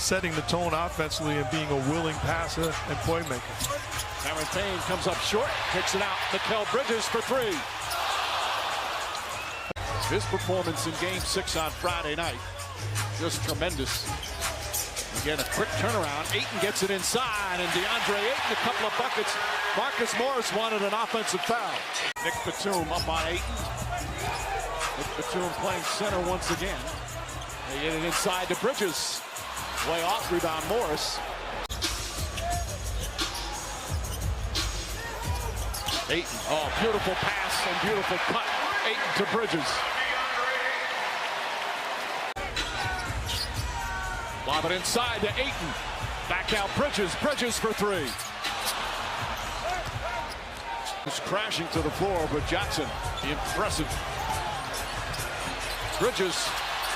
setting the tone offensively and being a willing passer and playmaker. Cameron Payne comes up short, kicks it out. Mikal Bridges for three. His performance in Game 6 on Friday night, just tremendous. Again, a quick turnaround. Ayton gets it inside, and DeAndre Ayton, a couple of buckets. Marcus Morris wanted an offensive foul. Nick Batum up on Ayton. Nick Batum playing center once again. They get it inside to Bridges. Way off, rebound Morris. Ayton, oh, beautiful pass and beautiful cut. Ayton to Bridges. Lob it inside to Ayton. Back out Bridges. Bridges for three. It's crashing to the floor, but Jackson, impressive. Bridges.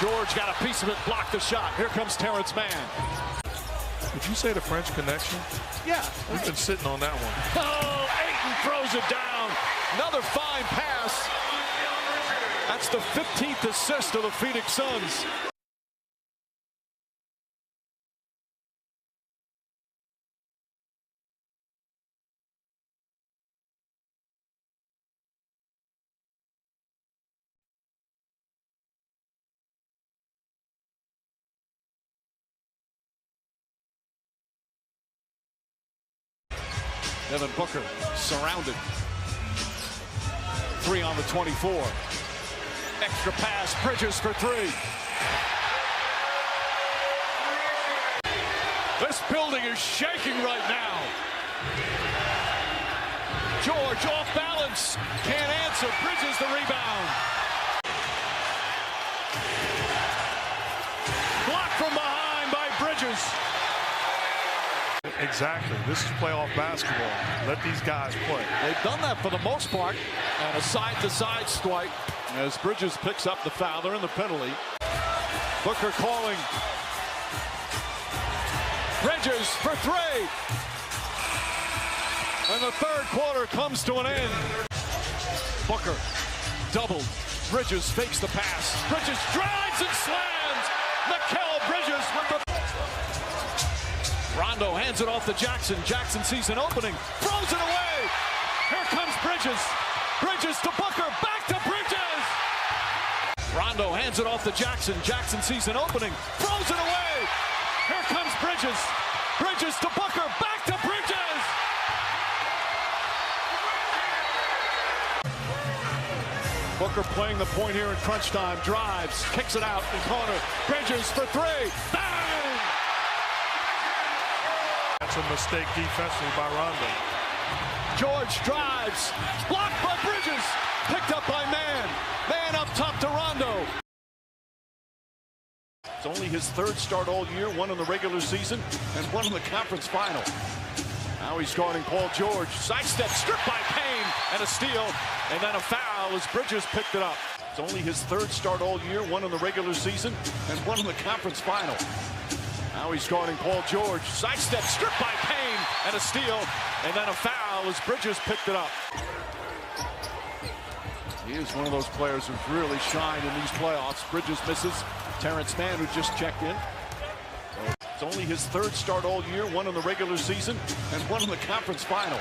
George got a piece of it, blocked the shot. Here comes Terrence Mann. Would you say the French connection? Yeah. We've been sitting on that one. Oh, Ayton throws it down. Another fine pass. That's the 15th assist of the Phoenix Suns. Devin Booker surrounded. Three on the 24. Extra pass, Bridges for three. This building is shaking right now. George off balance, can't answer. Bridges the rebound. Blocked from behind by Bridges. Exactly. This is playoff basketball. Let these guys play. They've done that for the most part. And a side-to-side swipe as Bridges picks up the foul. They're in the penalty. Booker calling. Bridges for three. And the third quarter comes to an end. Booker doubled. Bridges fakes the pass. Bridges drives and slams. Mikal Bridges with the... Rondo hands it off to Jackson. Jackson sees an opening, throws it away. Here comes Bridges. Bridges to Booker, back to Bridges. Rondo hands it off to Jackson. Jackson sees an opening, throws it away. Here comes Bridges. Bridges to Booker, back to Bridges. Booker playing the point here in crunch time. Drives, kicks it out in corner. Bridges for three. Bang! That's a mistake defensively by Rondo. George drives, blocked by Bridges, picked up by Mann. Mann up top to Rondo. It's only his third start all year, one in the regular season and one in the conference final. Now he's guarding Paul George. Sidestep, stripped by Payne, and a steal, and then a foul as Bridges picked it up. It's only his third start all year, one in the regular season and one in the conference final. Now he's guarding Paul George. Sidestep, stripped by Payne, and a steal, and then a foul as Bridges picked it up. He is one of those players who's really shined in these playoffs. Bridges misses. Terrence Mann, who just checked in. It's only his third start all year, one in the regular season and one in the conference final.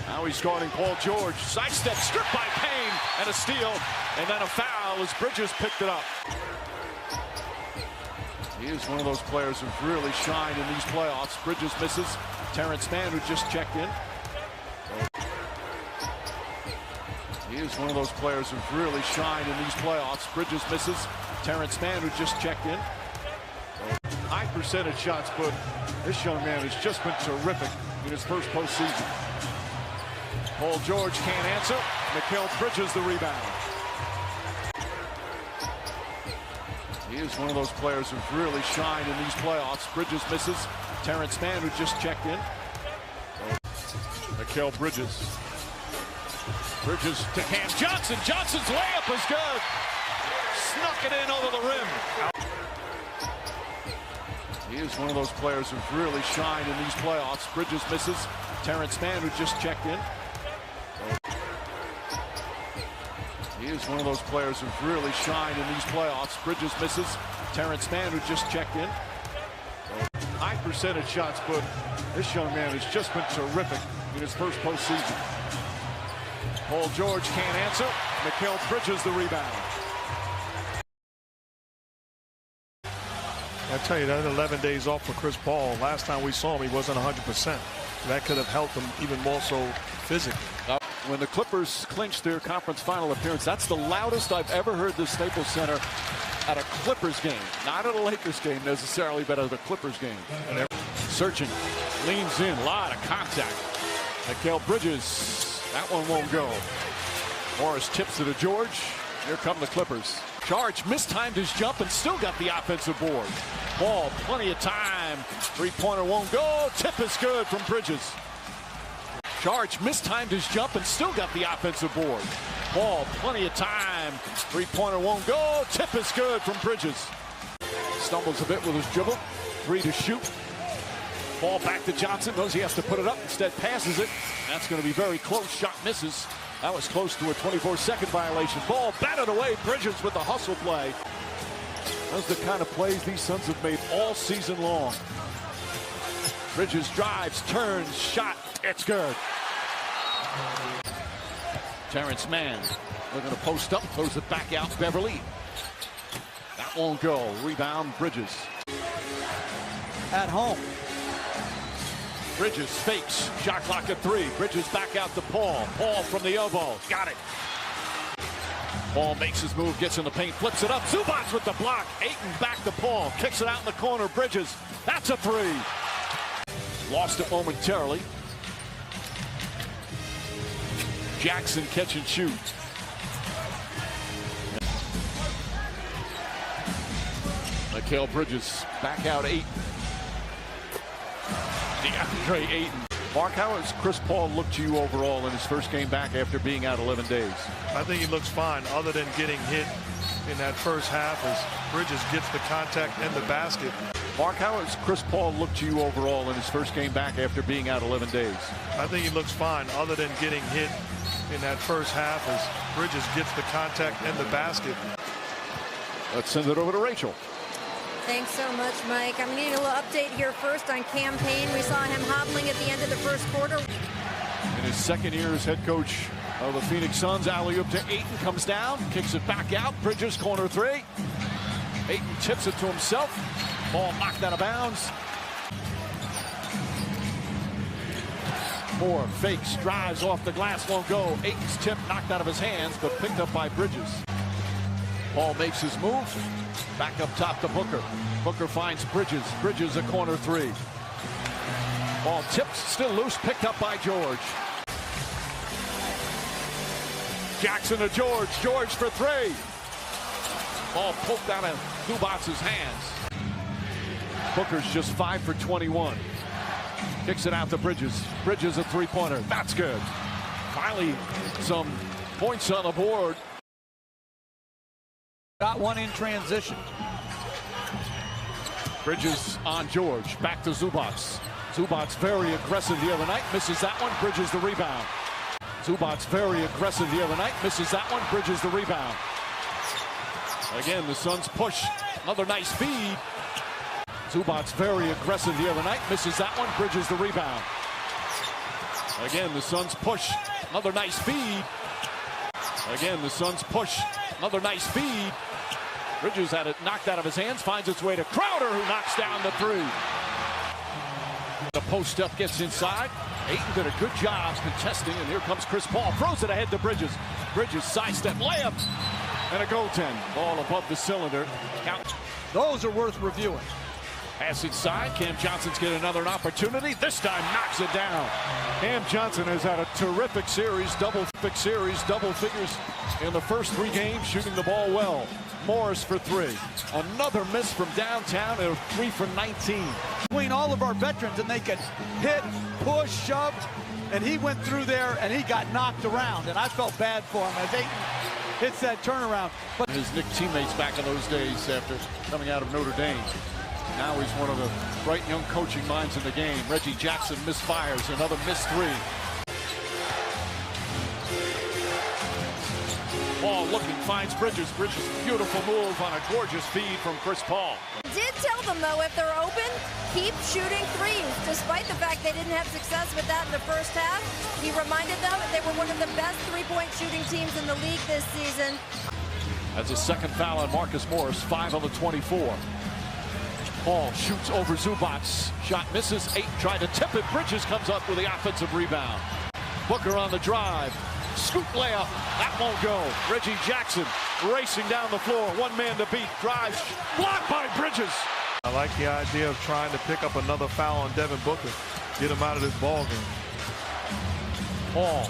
Now he's guarding Paul George. Sidestep, stripped by Payne, and a steal, and then a foul as Bridges picked it up. He is one of those players who's really shined in these playoffs. Bridges misses. Terrence Mann, who just checked in. He is one of those players who's really shined in these playoffs. Bridges misses. Terrence Mann, who just checked in. High percentage shots, but this young man has just been terrific in his first postseason. Paul George can't answer. Mikal Bridges the rebound. He is one of those players who's really shined in these playoffs. Bridges misses. Terrence Mann, who just checked in. Mikal Bridges. Bridges to Cam Johnson. Johnson's layup is good. Snuck it in over the rim. He is one of those players who's really shined in these playoffs. Bridges misses. Terrence Mann, who just checked in. He is one of those players who's really shined in these playoffs. Bridges misses. Terrence Mann, who just checked in. high percentage shots, but this young man has just been terrific in his first postseason. Paul George can't answer. Mikal Bridges the rebound. I tell you, that 11 days off for Chris Paul. Last time we saw him, he wasn't 100%. That could have helped him even more so physically. When the Clippers clinched their conference final appearance, that's the loudest I've ever heard the Staples Center at a Clippers game. Not at a Lakers game necessarily, but at a Clippers game. Searching, leans in, a lot of contact. Mikal Bridges, that one won't go. Morris tips it to George. Here come the Clippers. Charge mistimed his jump and still got the offensive board. Ball, plenty of time. Three-pointer won't go. Tip is good from Bridges. Charge mistimed his jump and still got the offensive board. Ball, plenty of time. Three-pointer won't go. Tip is good from Bridges. Stumbles a bit with his dribble. 3 to shoot. Ball back to Johnson. Knows he has to put it up. Instead passes it. That's going to be very close. Shot misses. That was close to a 24-second violation. Ball batted away. Bridges with the hustle play. Those are the kind of plays these Suns have made all season long. Bridges drives, turns, shot. It's good. Terrence Mann looking to post up, throws it back out. Beverly. That won't go. Rebound, Bridges. At home. Bridges fakes. Shot clock at 3. Bridges back out to Paul. Paul from the elbow. Got it. Paul makes his move, gets in the paint, flips it up. Zubac with the block. Ayton back to Paul. Kicks it out in the corner. Bridges. That's a 3. Lost it momentarily. Jackson catch and shoot. Mikal Bridges back out 8. DeAndre Ayton. Mark, how has Chris Paul looked to you overall in his first game back after being out 11 days? I think he looks fine, other than getting hit in that first half as Bridges gets the contact and the basket. Mark, how has Chris Paul looked to you overall in his first game back after being out 11 days? I think he looks fine, other than getting hit in that first half as Bridges gets the contact and the basket. Let's send it over to Rachel. Thanks so much, Mike. I'm needing a little update here first on Cam Payne. We saw him hobbling at the end of the first quarter. In his second year as head coach of the Phoenix Suns, alley-oop to Ayton, comes down, kicks it back out. Bridges, corner 3. Ayton tips it to himself. Ball knocked out of bounds. Moore fakes, drives off the glass, won't go. Ayton's tip knocked out of his hands, but picked up by Bridges. Paul makes his move. Back up top to Booker. Booker finds Bridges. Bridges a corner 3. Ball tipped, still loose, picked up by George. Jackson to George. George for 3. Ball poked out of Zubac's hands. Booker's just 5 for 21. Kicks it out to Bridges. Bridges a 3-pointer. That's good. Finally, some points on the board. Got one in transition. Bridges on George. Back to Zubac. Zubac very aggressive the other night. Misses that one. Bridges the rebound. Zubac very aggressive the other night. Misses that one. Bridges the rebound. Again, the Suns push. Another nice feed. Zubac very aggressive the other night. Misses that one. Bridges the rebound. Again, the Suns push. Another nice feed. Again, the Suns push. Another nice feed. Bridges had it knocked out of his hands. Finds its way to Crowder, who knocks down the 3. The post up gets inside. Ayton did a good job contesting, and here comes Chris Paul. Throws it ahead to Bridges. Bridges sidestep layup. And a goaltend. Ball above the cylinder. Count. Those are worth reviewing. Pass inside. Cam Johnson's getting another opportunity. This time knocks it down. Cam Johnson has had a terrific series, double figures in the first 3 games, shooting the ball well. Morris for 3. Another miss from downtown, a 3 for 19. Between all of our veterans, and they could hit, push, shove, and he went through there and he got knocked around, and I felt bad for him as Ayton hits that turnaround. But his Knick teammates back in those days after coming out of Notre Dame. Now he's one of the bright young coaching minds in the game. Reggie Jackson misfires, another missed 3. Ball looking finds Bridges. Bridges, beautiful move on a gorgeous feed from Chris Paul. Did tell them, though, if they're open, keep shooting threes. Despite the fact they didn't have success with that in the first half, he reminded them that they were one of the best three-point shooting teams in the league this season. That's a second foul on Marcus Morris, 5 on the 24. Paul shoots over Zubac. Shot misses. Ayton tried to tip it. Bridges comes up with the offensive rebound. Booker on the drive. Scoop layup. That won't go. Reggie Jackson racing down the floor. One man to beat. Drives. Blocked by Bridges. I like the idea of trying to pick up another foul on Devin Booker. Get him out of this ball game. Paul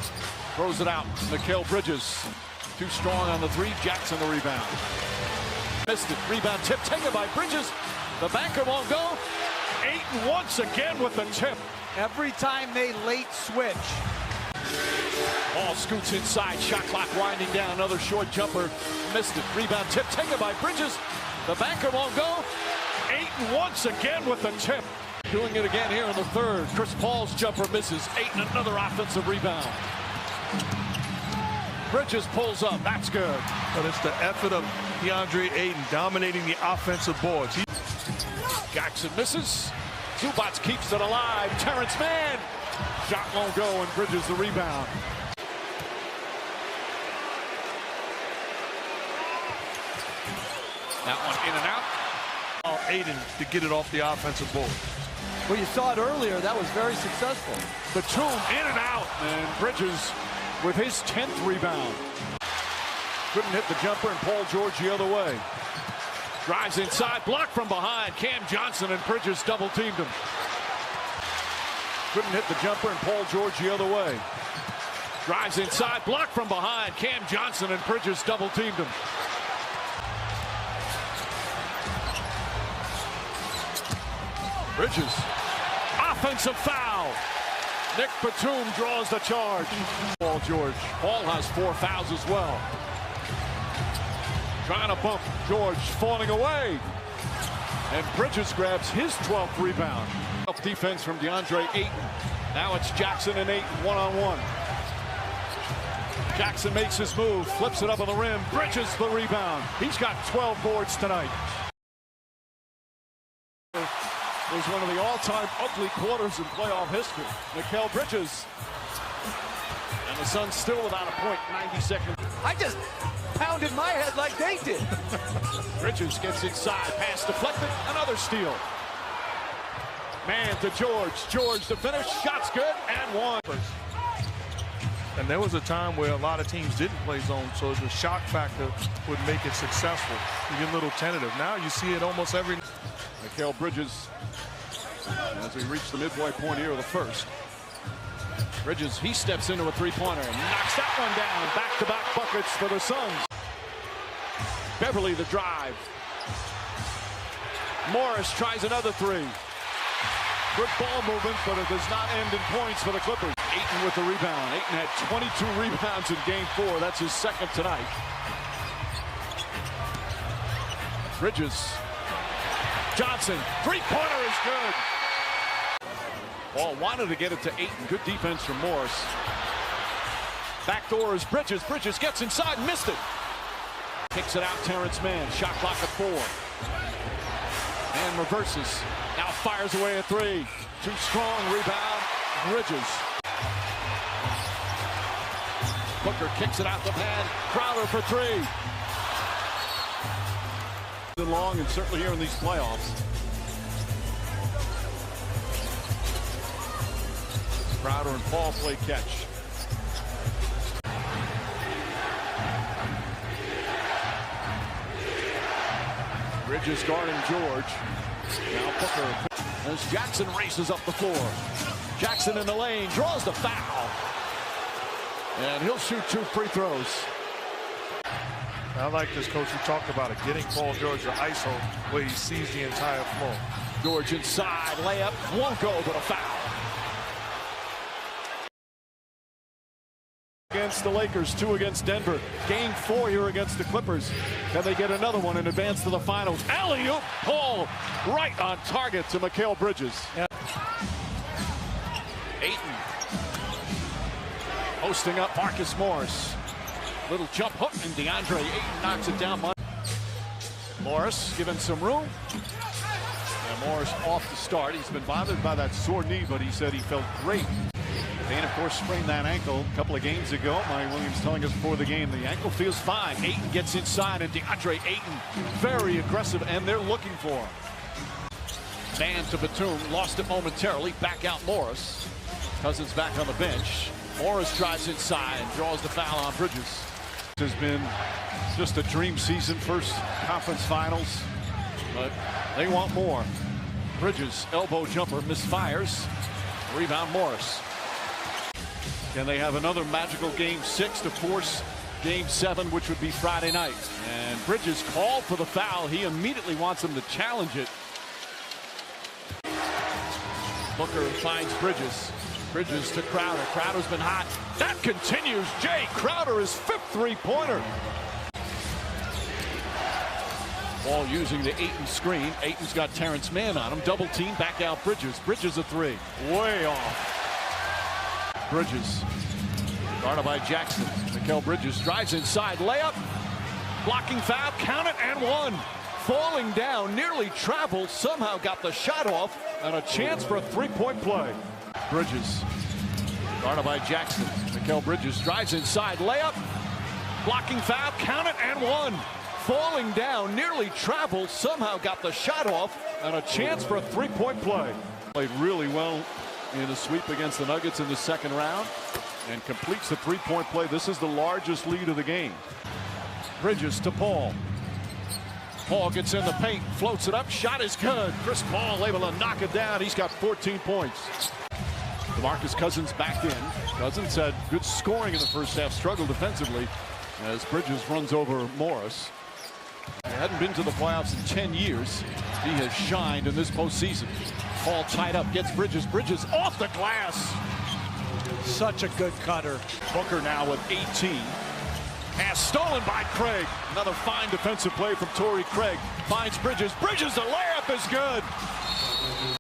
throws it out. Mikal Bridges. Too strong on the three. Jackson the rebound. Missed it. Rebound tip taken by Bridges. The banker won't go. Ayton once again with the tip. Every time they late switch. Paul scoots inside. Shot clock winding down. Another short jumper. Missed it. Rebound tip taken by Bridges. The banker won't go. Ayton once again with the tip. Doing it again here in the third. Chris Paul's jumper misses. Ayton another offensive rebound. Bridges pulls up. That's good. But it's the effort of DeAndre Ayton dominating the offensive boards. Jackson misses. Zubac keeps it alive. Terrence Mann. Shot won't go, and Bridges the rebound. That one in and out. Ayton to get it off the offensive board. Well, you saw it earlier. That was very successful. Batum in and out, and Bridges with his 10th rebound. Couldn't hit the jumper, and Paul George the other way. Drives inside, blocked from behind. Cam Johnson and Bridges double-teamed him. Couldn't hit the jumper, and Paul George the other way. Drives inside, blocked from behind. Cam Johnson and Bridges double-teamed him. Bridges, offensive foul. Nick Batum draws the charge. Paul George. Paul has 4 fouls as well. Trying to bump George, falling away. And Bridges grabs his 12th rebound. Up defense from DeAndre Ayton. Now it's Jackson and Ayton one-on-one. Jackson makes his move, flips it up on the rim. Bridges the rebound. He's got 12 boards tonight. It was one of the all-time ugly quarters in playoff history. Mikal Bridges. And the Suns still without a point, 90 seconds. I just pounded my head like they did. Bridges gets inside, pass deflected, another steal. Man to George. George to finish, shots good, and one. And there was a time where a lot of teams didn't play zone, so the shock factor would make it successful. You get a little tentative. Now you see it almost every... Mikal Bridges, as we reach the midway point here of the first. Bridges, he steps into a three-pointer and knocks that one down. Back-to-back buckets for the Suns. Beverly the drive. Morris tries another three. Good ball movement, but it does not end in points for the Clippers. Ayton with the rebound. Ayton had 22 rebounds in game 4. That's his second tonight. Bridges. Johnson, three-pointer is good. Paul wanted to get it to Ayton. Good defense from Morris. Backdoor is Bridges. Bridges gets inside, missed it. Kicks it out, Terrence Mann. Shot clock at 4. And reverses. Now fires away a 3. Too strong, rebound. Bridges. Booker kicks it out the pad. Crowder for 3. Long, and certainly here in these playoffs. Crowder and Paul play catch. Bridges guarding George. Now Booker. As Jackson races up the floor. Jackson in the lane, draws the foul. And he'll shoot 2 free throws. I like this, Coach. You talked about it, getting Paul George to ISO where he sees the entire floor. George inside, layup, won't go, but a foul. Against the Lakers, 2 against Denver. Game 4 here against the Clippers. Can they get another one in advance to the finals? Alley-oop, Paul, right on target to Mikal Bridges. Yeah. Ayton hosting up Marcus Morris. Little jump hook, and DeAndre Ayton knocks it down. Morris given some room. And Morris off the start. He's been bothered by that sore knee, but he said he felt great. And of course sprained that ankle a couple of games ago. Monty Williams telling us before the game the ankle feels fine. Ayton gets inside, and DeAndre Ayton very aggressive, and they're looking for him. Man to Batum, lost it momentarily. Back out Morris. Cousins back on the bench. Morris drives inside and draws the foul on Bridges. This has been just a dream season, first conference finals, but they want more. Bridges, elbow jumper, misfires. Rebound Morris. Can they have another magical game 6 to force game 7, which would be Friday night? And Bridges called for the foul. He immediately wants him to challenge it. Booker finds Bridges. Bridges to Crowder. Crowder's been hot. That continues. Jay Crowder, his 5th three-pointer. Ball using the Ayton screen. Ayton's got Terrence Mann on him. Double team. Back out Bridges. Bridges a 3. Way off. Bridges. Guarded by Jackson. Mikal Bridges drives inside. Layup. Blocking foul. Count it and 1. Falling down. Nearly traveled. Somehow got the shot off. And a chance for a 3-point play. Bridges. Guarded by Jackson. Mikal Bridges drives inside. Layup. Blocking foul. Count it and 1. Falling down. Nearly traveled. Somehow got the shot off. And a chance for a 3-point play. Played really well in a sweep against the Nuggets in the second round. And completes the 3-point play. This is the largest lead of the game. Bridges to Paul. Paul gets in the paint, floats it up, shot is good. Chris Paul able to knock it down. He's got 14 points. DeMarcus Cousins back in. Cousins had good scoring in the first half, struggled defensively as Bridges runs over Morris. He hadn't been to the playoffs in 10 years. He has shined in this postseason. Paul tied up, gets Bridges. Bridges off the glass. Such a good cutter. Booker now with 18. Pass stolen by Craig. Another fine defensive play from Torrey Craig. Finds Bridges. Bridges, the layup is good.